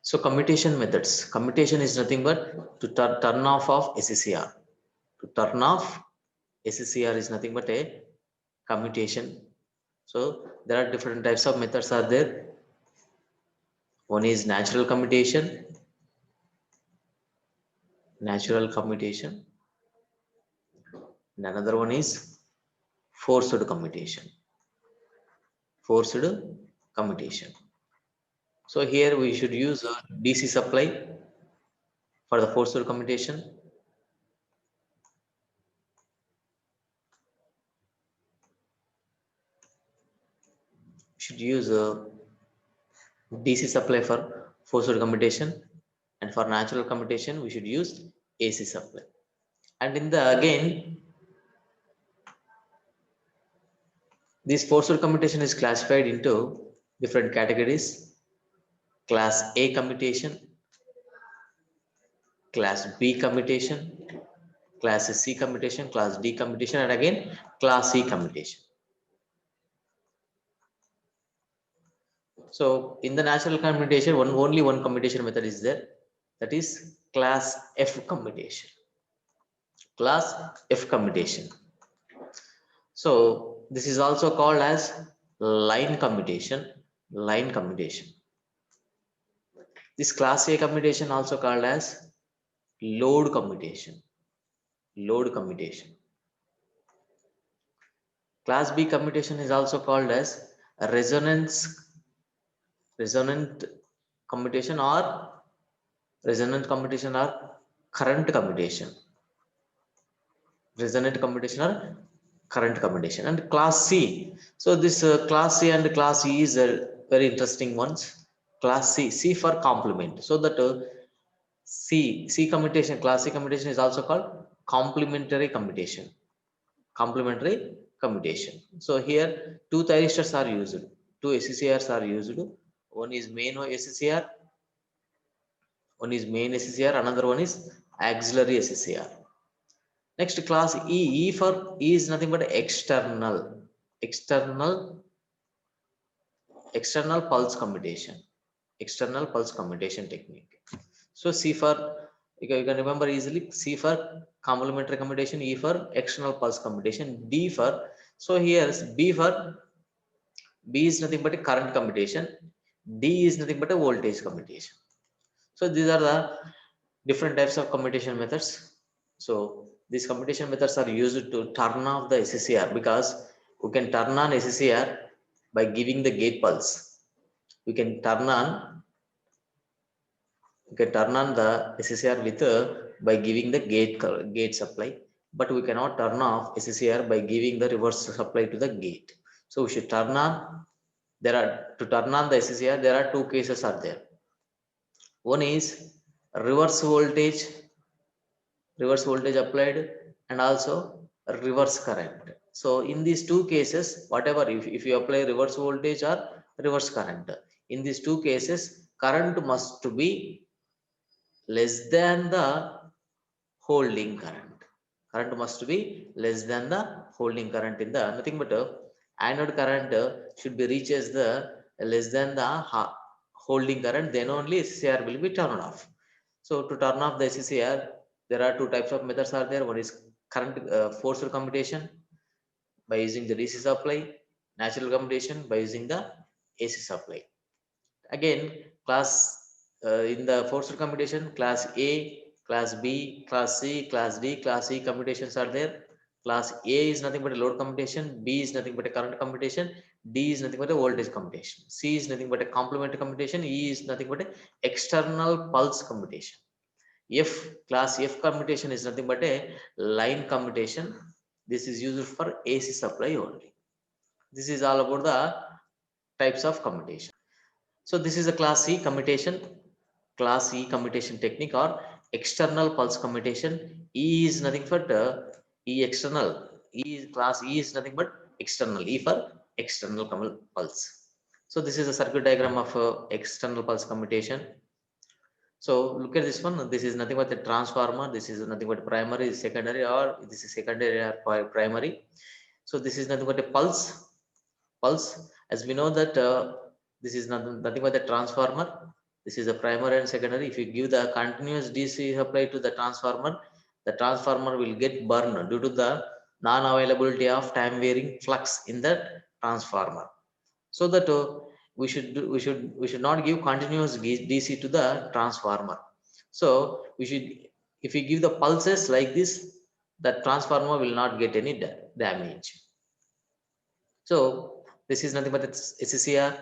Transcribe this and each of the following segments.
So commutation methods. Commutation is nothing but to turn off of SCCR. To turn off SCCR is nothing but a commutation. So there are different types of methods are there. One is natural commutation, and another one is forced commutation, forced commutation. So here we should use a DC supply for the forced commutation. Should use a DC supply for forced commutation, and for natural commutation we should use AC supply. And in the again, this forced commutation is classified into different categories: class A commutation, class B commutation, class C commutation, class D commutation, and again class C commutation. So in the natural commutation, only one commutation method is there, that is class F commutation. Class F commutation. So this is also called as line commutation. Line commutation. This class A commutation also called as load commutation. Load commutation. Class B commutation is also called as resonant commutation or current commutation. Resonant commutation or current commutation. And class C. So this class C and class E is very interesting ones. Class C for complement. So that C commutation, class C commutation is also called complementary commutation. Complementary commutation. So here two thyristors are used, two SCCRs are used. One is main SCCR, another one is auxiliary SCCR. Next, class E. E for E is nothing but external pulse commutation. External pulse commutation technique. So C for, you can remember easily, C for complementary commutation, E for external pulse commutation, D for, so here B is nothing but a current commutation, D is nothing but a voltage commutation. So these are the different types of commutation methods. So these commutation methods are used to turn off the SCCR, because we can turn on SCCR by giving the gate pulse. We can turn on the SCCR with by giving the gate supply, but we cannot turn off SCCR by giving the reverse supply to the gate. So we should turn on. To turn on the SCCR, there are two cases are there. One is reverse voltage applied, and also reverse current. So in these two cases, whatever, if you apply reverse voltage or reverse current, in these two cases current must be less than the holding current. Current must be less than the holding current in the nothing but anode current should be reaches the less than the holding current, then only SCCR will be turned off. So to turn off the SCCR, there are two types of methods are there. One is current forced commutation by using the DC supply, natural commutation by using the AC supply. Again, class in the forced commutation, class A, class B, class C, class D, class E commutations are there. Class A is nothing but a load commutation, B is nothing but a current commutation, D is nothing but a voltage commutation, C is nothing but a complementary commutation, E is nothing but a external pulse commutation. Class F commutation is nothing but a line commutation. This is used for AC supply only. This is all about the types of commutation. So this is a class C commutation technique, or external pulse commutation. E is nothing but E external. Class E is nothing but external. E for external pulse. So this is a circuit diagram of external pulse commutation. So look at this one. This is nothing but a transformer. This is nothing but primary, secondary, or this is secondary or primary. So this is nothing but a pulse. As we know that this is nothing but a transformer. This is the primary and secondary. If you give the continuous DC supply to the transformer will get burned due to the non-availability of time varying flux in that transformer. So that we should not give continuous DC to the transformer. So we should, if we give the pulses like this, the transformer will not get any damage. So this is nothing but it's SCCR.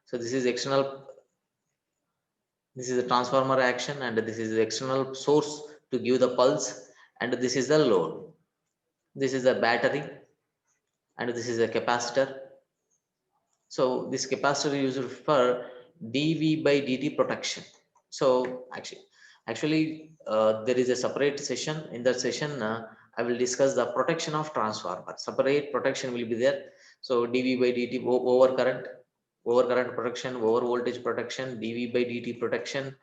So this is external, this is the transformer action, and this is the external source to give the pulse, and this is the load. This is the battery, and this is a capacitor. So this capacitor is used for dV by dt protection. So actually, there is a separate session. In that session, I will discuss the protection of transformer. Separate protection will be there. So dV by dt over current protection, over voltage protection, dV by dt protection,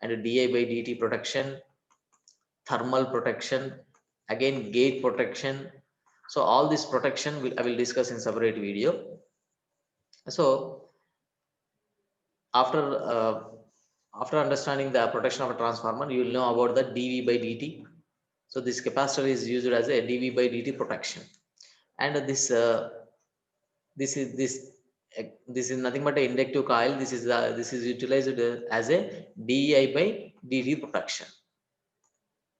and di by dt protection, thermal protection, again gate protection. So all this protection I will discuss in separate video. So after uh, after understanding the protection of a transformer, you will know about the dV by dt. So this capacitor is used as a dV by dt protection, and this is nothing but an inductive coil. This is utilized as a dI by dt protection.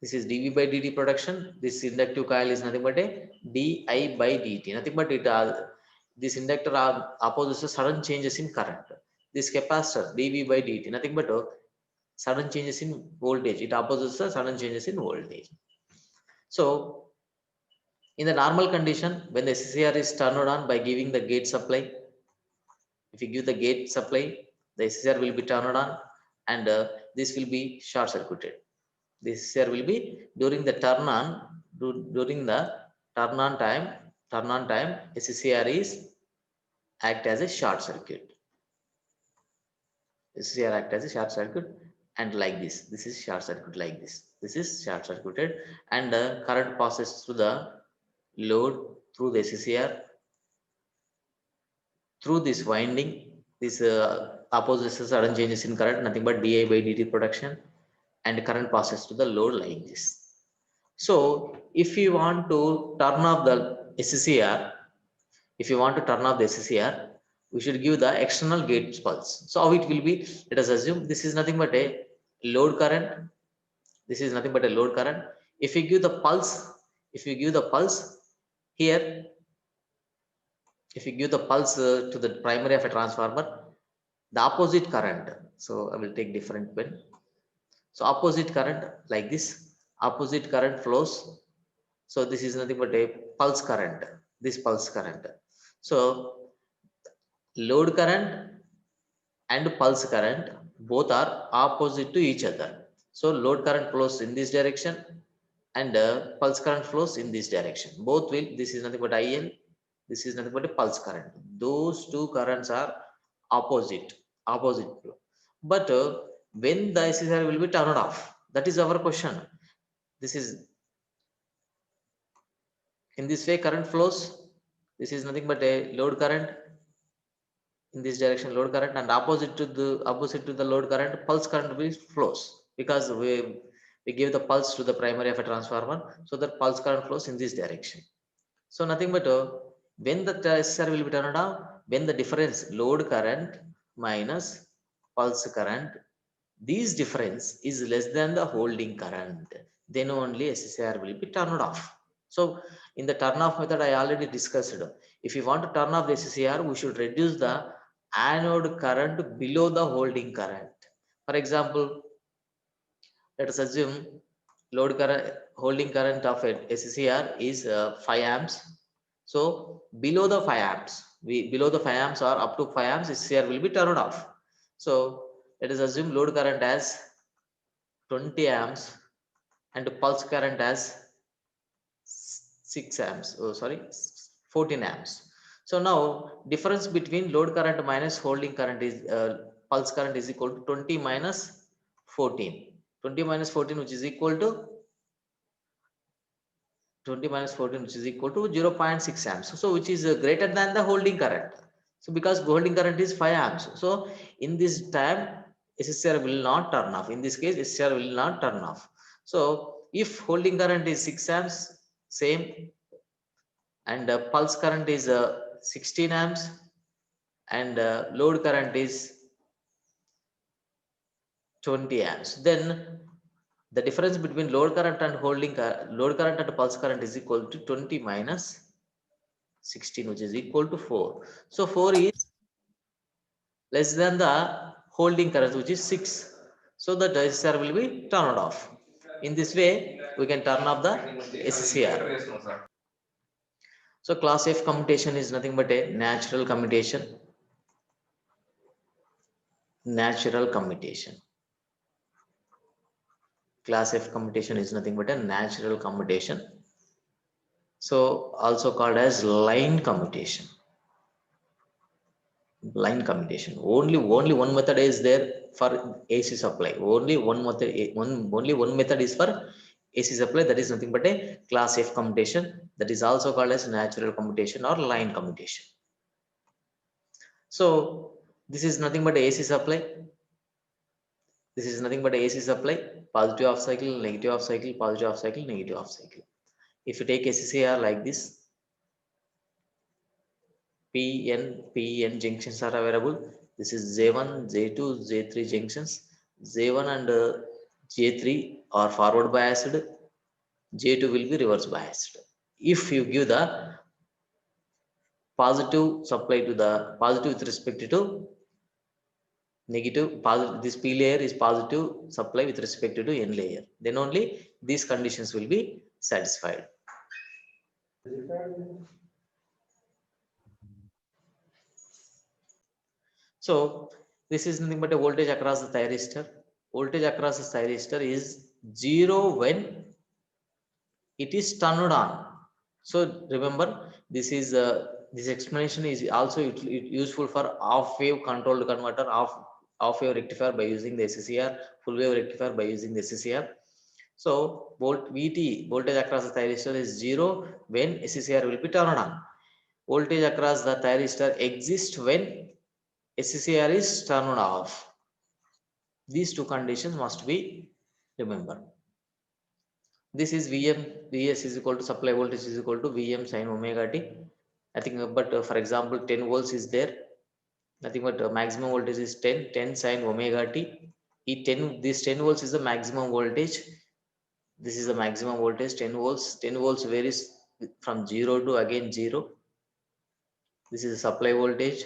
This is dV by dt protection. This inductive coil is nothing but a dI by dt. Nothing but this inductor opposes sudden changes in current. This capacitor dV by dt, nothing but sudden changes in voltage. It opposes the sudden changes in voltage. So in the normal condition, when the SCR is turned on by giving the gate supply, if you give the gate supply, the SCR will be turned on, and this will be short circuited. This SCR will be during the during the turn on time, SCR is act as a short circuit. SCR act as a short circuit, and like this. This is short circuit like this. This is short circuited, and current passes through the load through the SCR through this winding. This opposes sudden changes in current, nothing but di by dt protection, and current passes to the load like this. So if you want to turn off the SCR, if you want to turn off the SCR, we should give the external gate pulse. So how it will be? Let us assume this is nothing but a load current. This is nothing but a load current. If you give the pulse, if you give the pulse here, if you give the pulse to the primary of a transformer, the opposite current. So I will take different pen. So opposite current like this, opposite current flows. So this is nothing but a pulse current, this pulse current. So load current and pulse current both are opposite to each other. So load current flows in this direction, and pulse current flows in this direction. Both will, this is nothing but IL, this is nothing but a pulse current. Those two currents are opposite, opposite flow. But when the SCR will be turned off, that is our question. This is, in this way current flows. This is nothing but a load current, in this direction load current, and opposite to the load current pulse current will flows, because we give the pulse to the primary of a transformer, so that pulse current flows in this direction. So nothing but when the SCR will be turned on, when the difference load current minus pulse current, this difference is less than the holding current, then only SCR will be turned off. So in the turn off method I already discussed, if you want to turn off the SCR, we should reduce the anode current below the holding current. For example, let us assume load current, holding current of a SCR is 5 amps. So below the 5 amps, below the 5 amps or up to 5 amps, SCR will be turned off. So let us assume load current as 20 amps and pulse current as 6 amps. Oh, sorry, 14 amps. So now difference between load current minus holding current is pulse current is equal to 20 minus 14. 20 minus 14, which is equal to 20 minus 14, which is equal to 0.6 amps. So which is greater than the holding current. So because holding current is 5 amps. So in this time, SCR will not turn off. In this case, SCR will not turn off. So if holding current is 6 amps, same, and pulse current is 16 amps, and load current is 20 amps, then the difference between load current and load current and pulse current is equal to 20 minus 16, which is equal to 4. So 4 is less than the holding current, which is 6. So the SCR will be turned off. In this way, we can turn off the SCR. So class F commutation is nothing but a natural commutation. Natural commutation. Class F commutation is nothing but a natural commutation. So also called as line commutation. Line commutation. Only one method is there for AC supply. Only one method is for AC supply. That is nothing but a class F commutation. That is also called as natural commutation or line commutation. So this is nothing but AC supply. This is nothing but AC supply. Positive half cycle, negative half cycle, positive half cycle, negative half cycle. If you take SCR like this, PN junctions are available. This is J1, J2, J3 junctions. J1 and J3 are forward biased. J2 will be reverse biased. If you give the positive supply to the positive with respect to negative, positive, this P layer is positive supply with respect to N layer, then only these conditions will be satisfied. So this is nothing but a voltage across the thyristor. Voltage across the thyristor is 0 when it is turned on. So remember, this explanation is also useful for half wave controlled converter, half wave rectifier by using the SCR, full wave rectifier by using the SCR. So VT, voltage across the thyristor, is 0 when SCR will be turned on. Voltage across the thyristor exists when SCR is turned off. These two conditions must be remembered. This is Vs is equal to supply voltage is equal to Vm sin omega t. Nothing but for example 10 volts is there. Nothing but maximum voltage is 10 sin omega t. This 10 volts is the maximum voltage. This is the maximum voltage 10 volts. 10 volts varies from 0 to again 0. This is the supply voltage,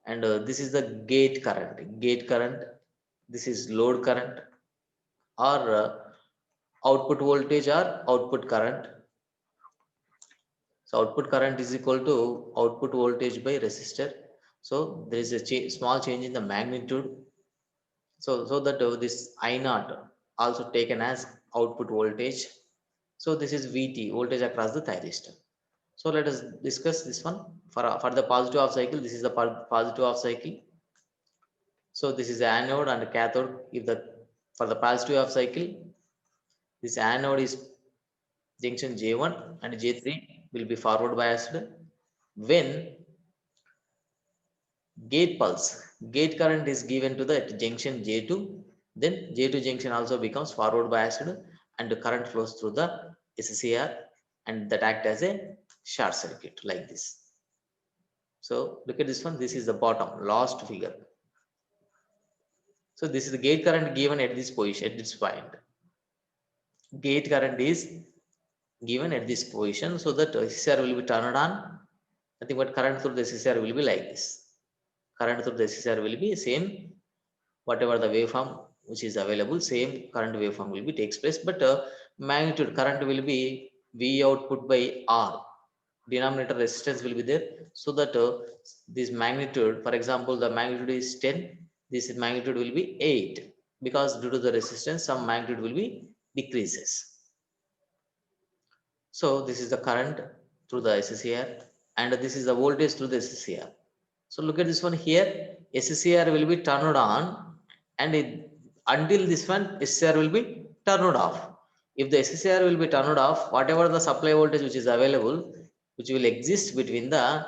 and this is the gate current. This is load current, or output voltage or output current. So output current is equal to output voltage by resistor. So there is a small change in the magnitude. So that this I naught also taken as output voltage. So this is VT, voltage across the thyristor. So let us discuss this one for the positive half cycle. This is the positive half cycle. So this is the anode and cathode. If the for the positive half cycle, this anode is junction J1 and J3 will be forward biased. When gate current is given to the junction J2, then J2 junction also becomes forward biased and the current flows through the SCR, and that act as a short circuit like this. So look at this one. This is the bottom last figure. So this is the gate current given at this position, at this point. Gate current is given at this position, so that SCR will be turned on. Nothing but current through the SCR will be like this. Current through the SCR will be same, whatever the waveform which is available, same current waveform will be takes place, but magnitude current will be V output by R. Denominator resistance will be there, so that this magnitude, for example, the magnitude is 10, this magnitude will be 8, because due to the resistance some magnitude will be decreases. So this is the current through the SCR, and this is the voltage through the SCR. So look at this one here. SCR will be turned on, and until this one SCR will be turned off. If the SCR will be turned off, whatever the supply voltage which is available, which will exist between the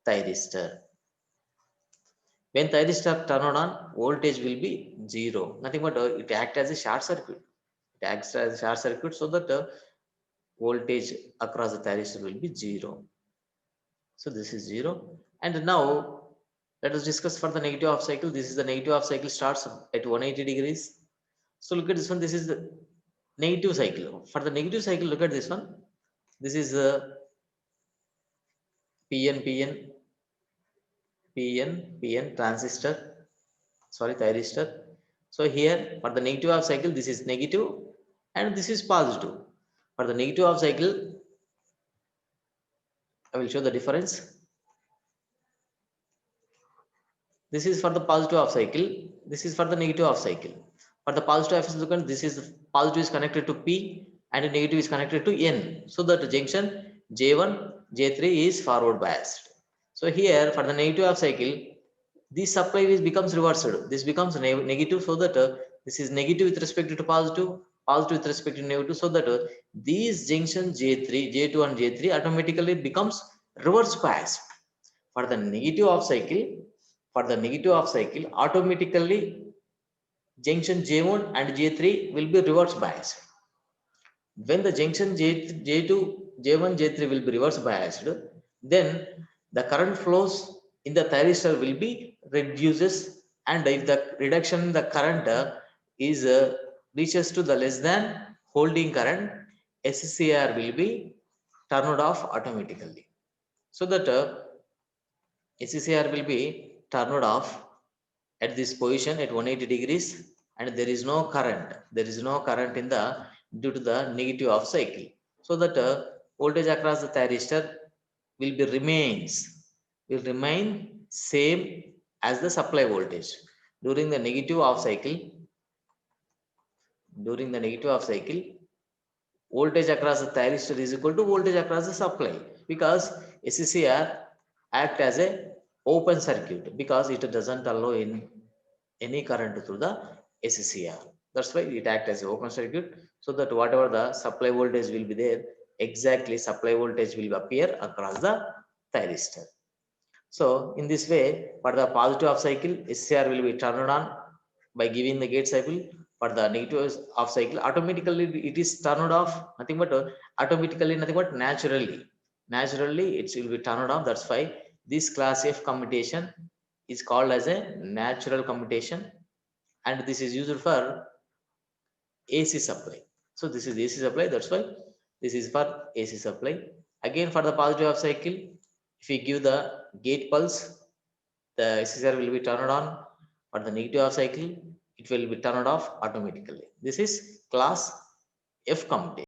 thyristor. When thyristor turned on, voltage will be 0. Nothing but it acts as a short circuit. It acts as a short circuit so that voltage across the thyristor will be 0. So this is 0. And now let us discuss for the negative half cycle. This is the negative half cycle starts at 180 degrees. So look at this one. This is the negative cycle. For the negative cycle, look at this one. This is PN, PN, PN transistor. Sorry, thyristor. So here for the negative half cycle, this is negative and this is positive. For the negative half cycle, I will show the difference. This is for the positive half cycle. This is for the negative half cycle. For the positive half cycle, this is positive is connected to P and negative is connected to N. So that junction J1, J3 is forward biased. So here for the negative half cycle, this supply is becomes reversed. This becomes negative so that this is negative with respect to positive, positive with respect to negative so that these junction J3, J2 and J3 automatically becomes reverse biased. For the negative half cycle, automatically junction J1 and J3 will be reverse biased. When the junction J2, J1, J3 will be reverse biased, then the current flows in the thyristor will be reduces, and if the reduction in the current is reaches to the less than holding current, SCR will be turned off automatically. So that SCR will be turned off at this position at 180 degrees, and there is no current. There is no current in the due to the negative half cycle. So that voltage across the thyristor will remain same as the supply voltage. During the negative half cycle, voltage across the thyristor is equal to voltage across the supply, because SCR act as a open circuit because it doesn't allow in any current through the SCR. That's why it acts as an open circuit, so that whatever the supply voltage will be there, exactly supply voltage will appear across the thyristor. So in this way, for the positive half cycle, SCR will be turned on by giving the gate cycle. For the negative half cycle, automatically it is turned off. Nothing but automatically, nothing but naturally it will be turned off. That's why this class F commutation is called as a natural commutation, and this is used for AC supply. So this is AC supply. That's why this is for AC supply. Again, for the positive half cycle, if we give the gate pulse, the SCR will be turned on. For the negative half cycle, it will be turned off automatically. This is class F commutation.